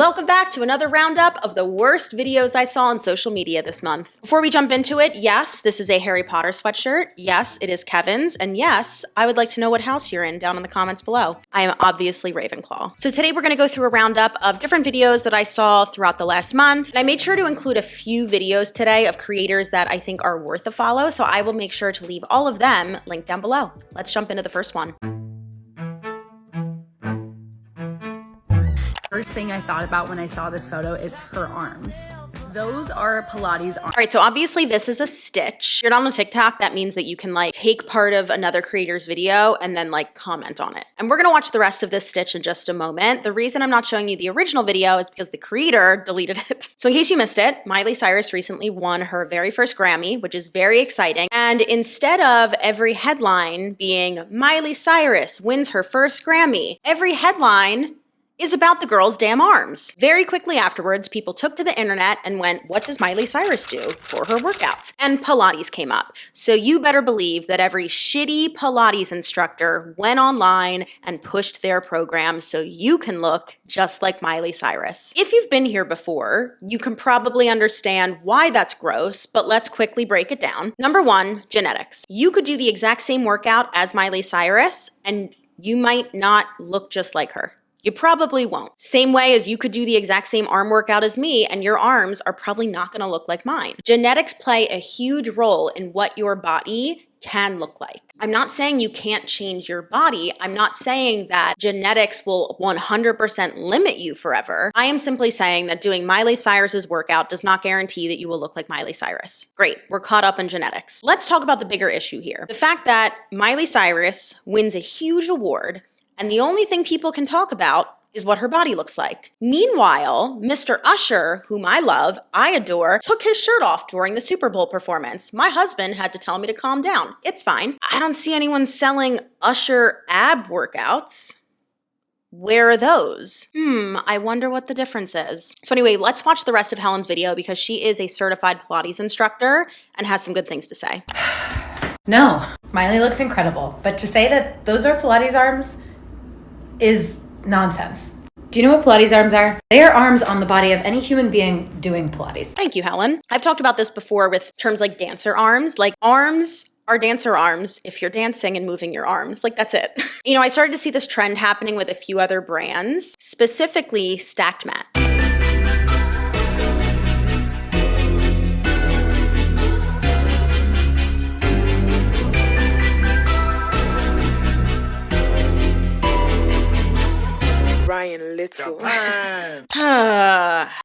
welcome back to another roundup of the worst videos I saw on social media this month. Before we jump into it, yes, this is a Harry Potter sweatshirt. Yes, it is Kevin's. And yes, I would like to know what house you're in down in the comments below. I am obviously Ravenclaw. So today we're going to go through a roundup of different videos that I saw throughout the last month. And I made sure to include a few videos today of creators that I think are worth a follow. So I will make sure to leave all of them linked down below. Let's jump into the first one. First thing I thought about when I saw this photo is her arms. Those are Pilates arms. All right, so obviously this is a stitch. If you're not on TikTok, that means that you can like take part of another creator's video and then like comment on it. And we're gonna watch the rest of this stitch in just a moment. The reason I'm not showing you the original video is because the creator deleted it. So in case you missed it, Miley Cyrus recently won her very first Grammy, which is very exciting. And instead of every headline being Miley Cyrus wins her first Grammy, every headline is about the girl's damn arms. Very quickly afterwards, people took to the internet and went, what does Miley Cyrus do for her workouts? And Pilates came up. So you better believe that every shitty Pilates instructor went online and pushed their program so you can look just like Miley Cyrus. If you've been here before, you can probably understand why that's gross, but let's quickly break it down. Number one, genetics. You could do the exact same workout as Miley Cyrus and you might not look just like her. You probably won't. Same way as you could do the exact same arm workout as me and your arms are probably not gonna look like mine. Genetics play a huge role in what your body can look like. I'm not saying you can't change your body. I'm not saying that genetics will 100% limit you forever. I am simply saying that doing Miley Cyrus's workout does not guarantee that you will look like Miley Cyrus. Great, we're caught up in genetics. Let's talk about the bigger issue here. The fact that Miley Cyrus wins a huge award and the only thing people can talk about is what her body looks like. Meanwhile, Mr. Usher, whom I love, I adore, took his shirt off during the Super Bowl performance. My husband had to tell me to calm down. It's fine. I don't see anyone selling Usher ab workouts. Where are those? I wonder what the difference is. So anyway, let's watch the rest of Helen's video because she is a certified Pilates instructor and has some good things to say. No, Miley looks incredible, but to say that those are Pilates arms is nonsense. Do you know what Pilates arms are? They are arms on the body of any human being doing Pilates. Thank you, Helen. I've talked about this before with terms like dancer arms. Like arms are dancer arms if you're dancing and moving your arms. Like that's it. You know, I started to see this trend happening with a few other brands, specifically Stacked Mat.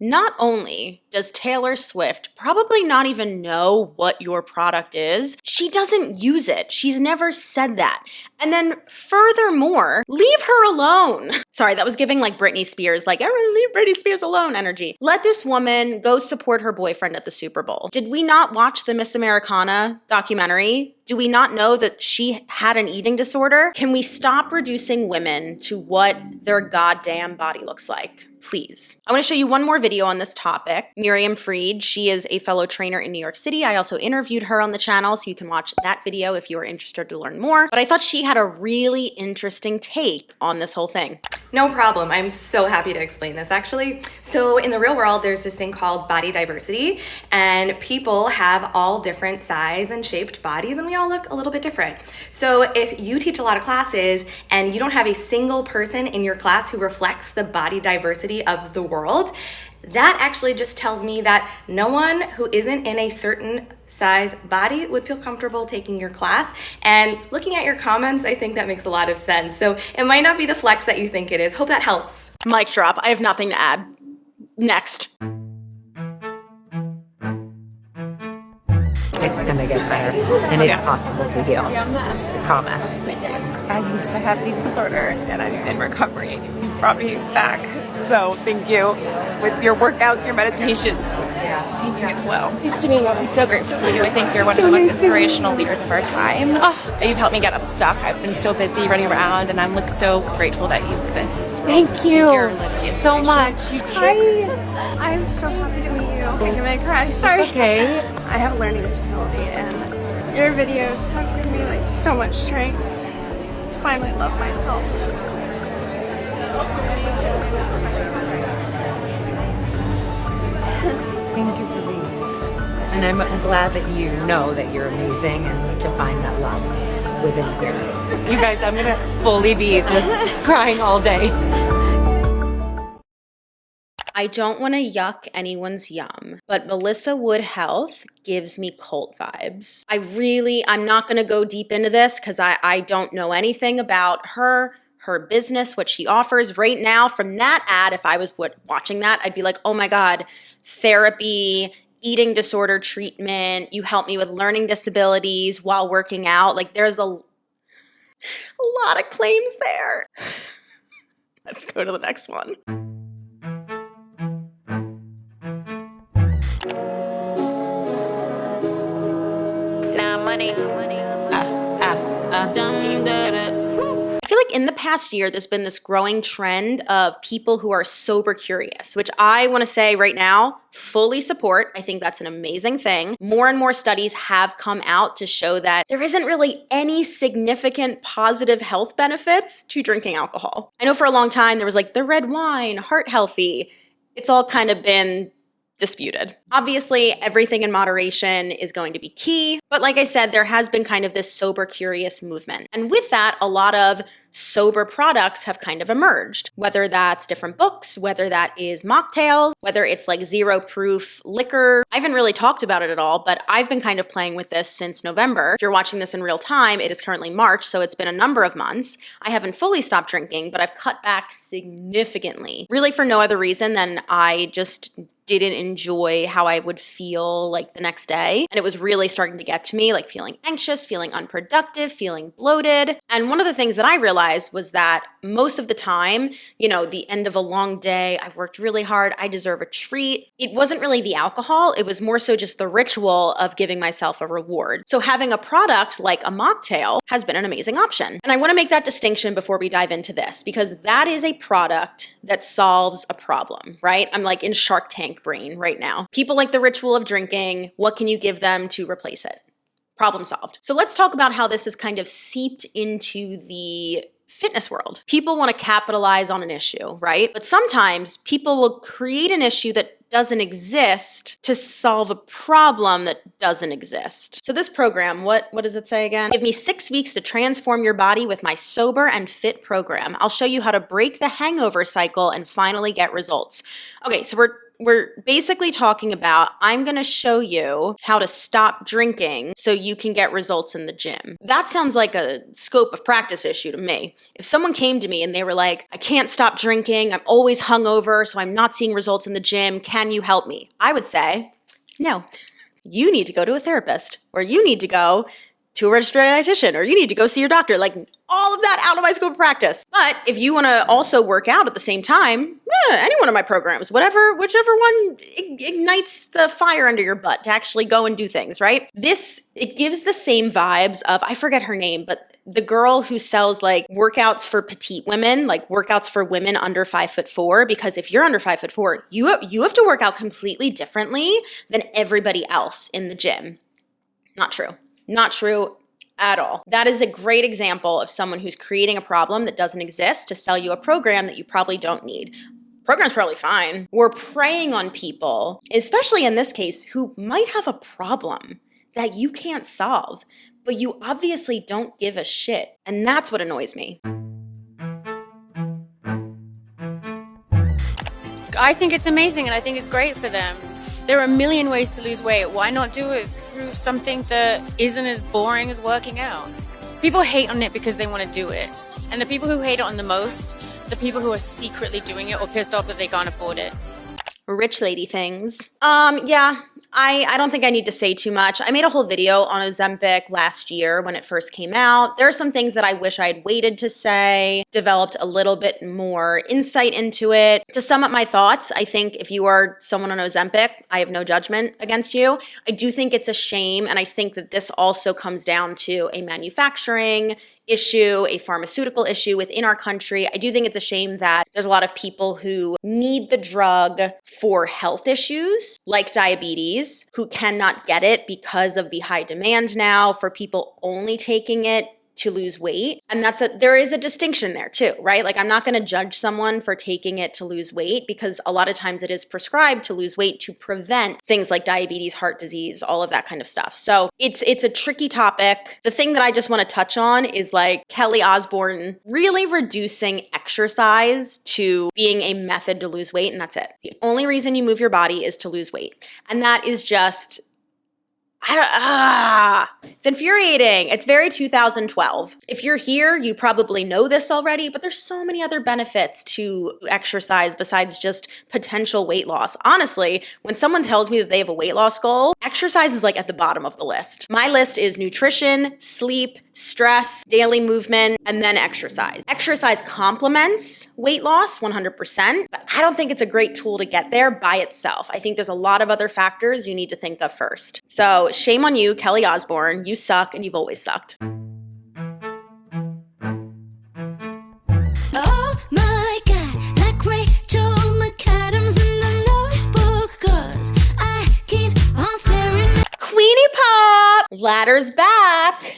Not only does Taylor Swift probably not even know what your product is, she doesn't use it. She's never said that. And then furthermore, leave her alone. Sorry, that was giving like Britney Spears, like, everyone leave Britney Spears alone energy. Let this woman go support her boyfriend at the Super Bowl. Did we not watch the Miss Americana documentary? Do we not know that she had an eating disorder? Can we stop reducing women to what their goddamn body looks like? Please. I want to show you one more video on this topic. Miriam Fried, she is a fellow trainer in New York City. I also interviewed her on the channel, so you can watch that video if you are interested to learn more. But I thought she had a really interesting take on this whole thing. No problem. I'm so happy to explain this actually. So in the real world, there's this thing called body diversity, and people have all different size and shaped bodies, and we all look a little bit different. So if you teach a lot of classes and you don't have a single person in your class who reflects the body diversity of the world, that actually just tells me that no one who isn't in a certain size body would feel comfortable taking your class. And looking at your comments, I think that makes a lot of sense. So it might not be the flex that you think it is. Hope that helps. Mic drop. I have nothing to add. Next. It's gonna get better, and it's possible to heal. I promise. I used to have an eating disorder, and I'm in recovery. You brought me back, so thank you. With your workouts, your meditations, taking it slow. Nice to meet you. I'm so grateful for you. I think you're one of the most inspirational leaders of our time. Oh, you've helped me get unstuck. I've been so busy running around, and I'm so grateful that you exist. Thank you so much. Hi. I'm so happy to meet you. I'm gonna cry. Sorry. It's okay. I have a learning disability, and your videos have given me like so much strength to finally love myself. Thank you for being here. And I'm glad that you know that you're amazing and to find that love within you. You guys, I'm gonna fully be just crying all day. I don't want to yuck anyone's yum, but Melissa Wood Health gives me cult vibes. I'm not going to go deep into this because I don't know anything about her business, what she offers right now. From that ad, if I was watching that, I'd be like, oh my God, therapy, eating disorder treatment, you help me with learning disabilities while working out. Like there's a lot of claims there. Let's go to the next one. I feel like in the past year, there's been this growing trend of people who are sober curious, which I want to say right now, fully support. I think that's an amazing thing. More and more studies have come out to show that there isn't really any significant positive health benefits to drinking alcohol. I know for a long time there was like the red wine, heart healthy. It's all kind of been disputed. Obviously, everything in moderation is going to be key, but like I said, there has been kind of this sober curious movement. And with that, a lot of sober products have kind of emerged, whether that's different books, whether that is mocktails, whether it's like zero proof liquor. I haven't really talked about it at all, but I've been kind of playing with this since November. If you're watching this in real time, it is currently March, so it's been a number of months. I haven't fully stopped drinking, but I've cut back significantly, really for no other reason than I just didn't enjoy how I would feel like the next day. And it was really starting to get to me, like feeling anxious, feeling unproductive, feeling bloated. And one of the things that I realized was that most of the time, the end of a long day, I've worked really hard, I deserve a treat. It wasn't really the alcohol, it was more so just the ritual of giving myself a reward. So having a product like a mocktail has been an amazing option. And I want to make that distinction before we dive into this, because that is a product that solves a problem, right? I'm like in Shark Tank brain right now. People like the ritual of drinking. What can you give them to replace it? Problem solved. So let's talk about how this is kind of seeped into the fitness world. People want to capitalize on an issue, right? But sometimes people will create an issue that doesn't exist to solve a problem that doesn't exist. So this program, what does it say again? Give me 6 weeks to transform your body with my sober and fit program. I'll show you how to break the hangover cycle and finally get results. Okay, so we're basically talking about, I'm going to show you how to stop drinking so you can get results in the gym. That sounds like a scope of practice issue to me. If someone came to me and they were like, I can't stop drinking, I'm always hungover, so I'm not seeing results in the gym, can you help me? I would say, no, you need to go to a therapist, or you need to go to a registered dietitian, or you need to go see your doctor. Like all of that out of my scope of practice. But if you want to also work out at the same time, any one of my programs, whichever one ignites the fire under your butt to actually go and do things, right? It gives the same vibes of, I forget her name, but the girl who sells like workouts for petite women, like workouts for women under 5'4", because if you're under 5'4", you have to work out completely differently than everybody else in the gym. Not true. Not true at all. That is a great example of someone who's creating a problem that doesn't exist to sell you a program that you probably don't need. Program's probably fine. We're preying on people, especially in this case, who might have a problem that you can't solve, but you obviously don't give a shit. And that's what annoys me. I think it's amazing and I think it's great for them. There are a million ways to lose weight. Why not do it through something that isn't as boring as working out? People hate on it because they want to do it. And the people who hate it on the most, the people who are secretly doing it or pissed off that they can't afford it. Rich lady things. Yeah, I don't think I need to say too much. I made a whole video on Ozempic last year when it first came out. There are some things that I wish I had waited to say, developed a little bit more insight into it. To sum up my thoughts, I think if you are someone on Ozempic, I have no judgment against you. I do think it's a shame, and I think that this also comes down to a manufacturing issue, a pharmaceutical issue within our country. I do think it's a shame that there's a lot of people who need the drug for health issues like diabetes, who cannot get it because of the high demand now for people only taking it to lose weight. And there is a distinction there too, right? Like I'm not going to judge someone for taking it to lose weight because a lot of times it is prescribed to lose weight to prevent things like diabetes, heart disease, all of that kind of stuff. So it's a tricky topic. The thing that I just want to touch on is like Kelly Osbourne really reducing exercise to being a method to lose weight, and that's it. The only reason you move your body is to lose weight. And that is just it's infuriating. It's very 2012. If you're here, you probably know this already, but there's so many other benefits to exercise besides just potential weight loss. Honestly, when someone tells me that they have a weight loss goal, exercise is like at the bottom of the list. My list is nutrition, sleep, stress, daily movement, and then exercise. Exercise complements weight loss 100%, but I don't think it's a great tool to get there by itself. I think there's a lot of other factors you need to think of first. So shame on you, Kelly Osbourne. You suck and you've always sucked. Oh my God, like Rachel McAdams in the Notebook, 'cause I keep on staring. Queenie Pop! Ladder's back.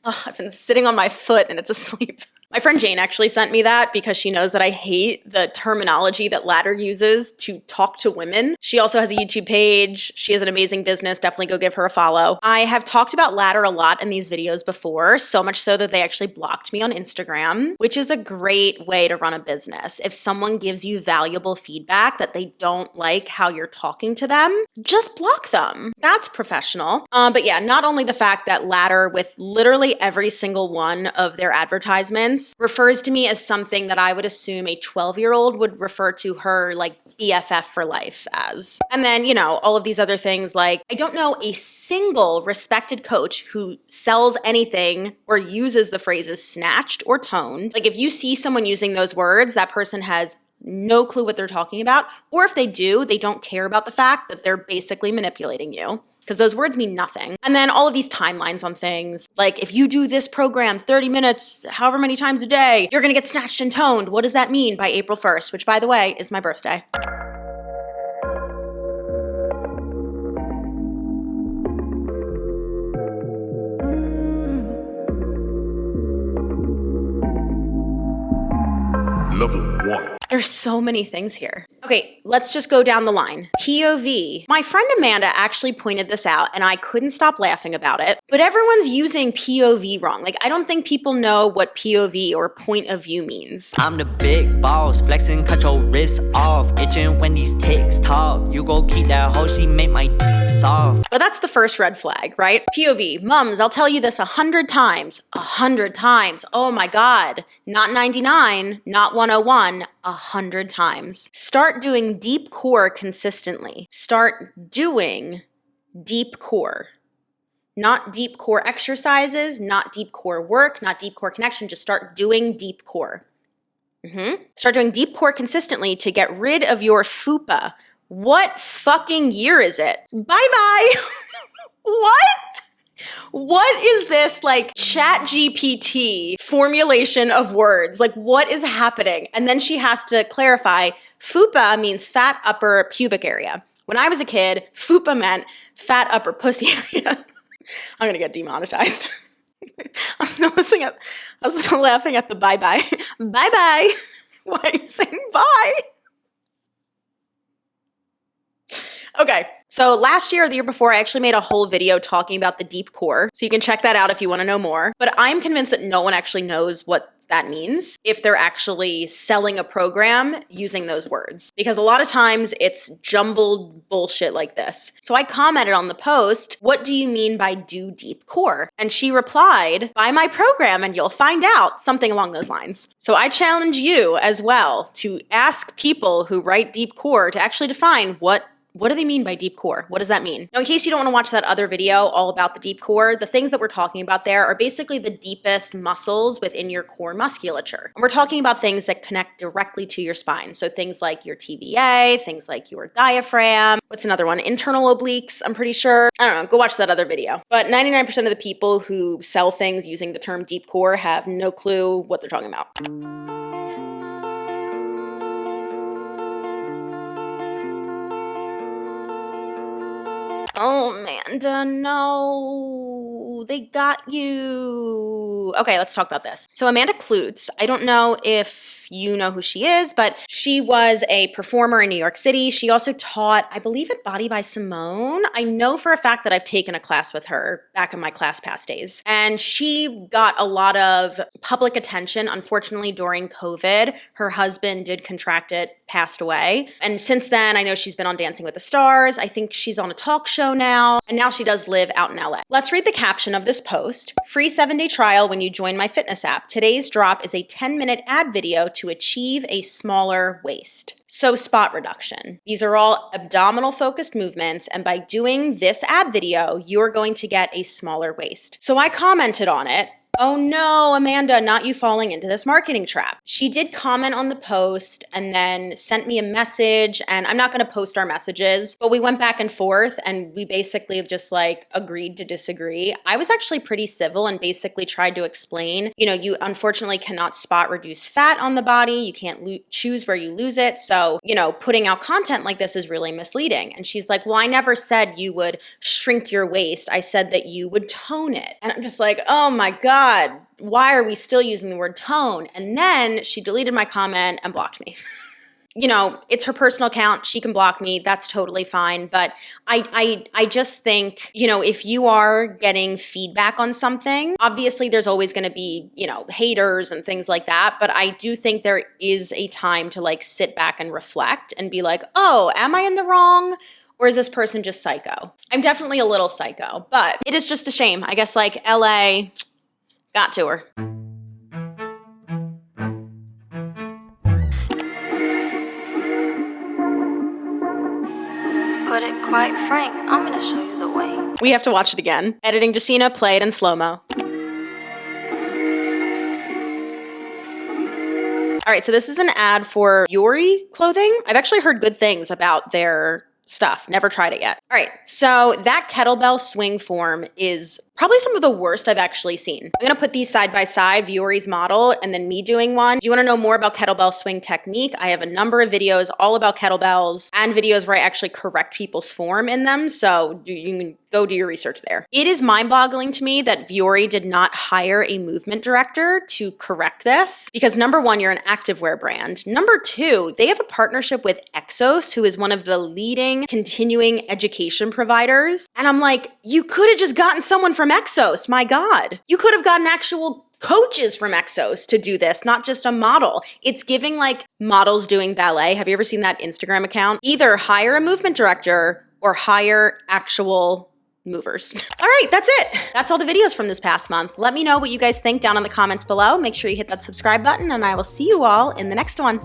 Oh, I've been sitting on my foot and it's asleep. My friend Jane actually sent me that because she knows that I hate the terminology that Ladder uses to talk to women. She also has a YouTube page. She has an amazing business. Definitely go give her a follow. I have talked about Ladder a lot in these videos before, so much so that they actually blocked me on Instagram, which is a great way to run a business. If someone gives you valuable feedback that they don't like how you're talking to them, just block them. That's professional. But yeah, not only the fact that Ladder, with literally every single one of their advertisements, refers to me as something that I would assume a 12-year-old would refer to her like BFF for life as. And then, you know, all of these other things like, I don't know a single respected coach who sells anything or uses the phrases snatched or toned. Like if you see someone using those words, that person has no clue what they're talking about. Or if they do, they don't care about the fact that they're basically manipulating you, because those words mean nothing. And then all of these timelines on things, like if you do this program 30 minutes, however many times a day, you're gonna get snatched and toned. What does that mean by April 1st, which by the way, is my birthday. Level 1. There's so many things here. Okay, let's just go down the line. POV. My friend Amanda actually pointed this out and I couldn't stop laughing about it, but everyone's using POV wrong. Like, I don't think people know what POV or point of view means. I'm the big boss, flexing, cut your wrist off, itching when these ticks talk. You go keep that hoe, she make my dick soft. But that's the first red flag, right? POV. Mums, I'll tell you this 100 times. 100 times. Oh my God. Not 99, not 101. 100 times. Start doing deep core consistently. Start doing deep core. Not deep core exercises, not deep core work, not deep core connection. Just start doing deep core. Start doing deep core consistently to get rid of your FUPA. What fucking year is it? Bye-bye. What? What is this like chat GPT formulation of words? Like what is happening? And then she has to clarify, FUPA means fat upper pubic area. When I was a kid, FUPA meant fat upper pussy area. I'm gonna get demonetized. I'm still laughing at the bye-bye. Bye-bye. Why are you saying bye? Okay, so last year or the year before, I actually made a whole video talking about the deep core. So you can check that out if you want to know more. But I'm convinced that no one actually knows what that means if they're actually selling a program using those words. Because a lot of times it's jumbled bullshit like this. So I commented on the post, what do you mean by do deep core? And she replied, buy my program and you'll find out, something along those lines. So I challenge you as well to ask people who write deep core to actually define what do they mean by deep core? What does that mean? Now, in case you don't want to watch that other video all about the deep core, the things that we're talking about there are basically the deepest muscles within your core musculature. And we're talking about things that connect directly to your spine. So things like your TVA, things like your diaphragm. What's another one? Internal obliques, I'm pretty sure. I don't know, go watch that other video. But 99% of the people who sell things using the term deep core have no clue what they're talking about. Oh, Amanda, no. you. They got you. Okay, let's talk about this. So Amanda Klutz, I don't know if you know who she is, but she was a performer in New York City. She also taught, I believe, at Body by Simone. I know for a fact that I've taken a class with her back in my ClassPass days. And she got a lot of public attention. Unfortunately, during COVID, her husband did contract it, passed away. And since then, I know she's been on Dancing with the Stars. I think she's on a talk show now. And now she does live out in LA. Let's read the caption of this post. Free 7-day trial when you join my fitness app. Today's drop is a 10-minute ad video to achieve a smaller waist. So spot reduction. These are all abdominal focused movements, and by doing this ab video, you're going to get a smaller waist. So I commented on it. Oh no, Amanda, not you falling into this marketing trap. She did comment on the post and then sent me a message, and I'm not going to post our messages, but we went back and forth and we basically just like agreed to disagree. I was actually pretty civil and basically tried to explain, you unfortunately cannot spot reduce fat on the body. You can't choose where you lose it. So, putting out content like this is really misleading. And she's like, well, I never said you would shrink your waist. I said that you would tone it. And I'm just like, oh my God. Why are we still using the word tone? And then she deleted my comment and blocked me. It's her personal account. She can block me. That's totally fine. But I just think, if you are getting feedback on something, obviously there's always going to be, haters and things like that. But I do think there is a time to like sit back and reflect and be like, oh, am I in the wrong? Or is this person just psycho? I'm definitely a little psycho, but it is just a shame. I guess like LA got to her. Put it quite frank, I'm gonna show you the way. We have to watch it again. Editing Justina, play it in slow-mo. All right, so this is an ad for Viori clothing. I've actually heard good things about their stuff. Never tried it yet. All right, so that kettlebell swing form is probably some of the worst I've actually seen. I'm gonna put these side by side, Viori's model and then me doing one. If you wanna know more about kettlebell swing technique, I have a number of videos all about kettlebells and videos where I actually correct people's form in them. So you can go do your research there. It is mind-boggling to me that Viori did not hire a movement director to correct this because number one, you're an activewear brand. Number two, they have a partnership with Exos, who is one of the leading continuing education providers. And I'm like, you could have just gotten someone from Exos, my God. You could have gotten actual coaches from Exos to do this, not just a model. It's giving like models doing ballet. Have you ever seen that Instagram account? Either hire a movement director or hire actual movers. All right, that's it. That's all the videos from this past month. Let me know what you guys think down in the comments below. Make sure you hit that subscribe button and I will see you all in the next one.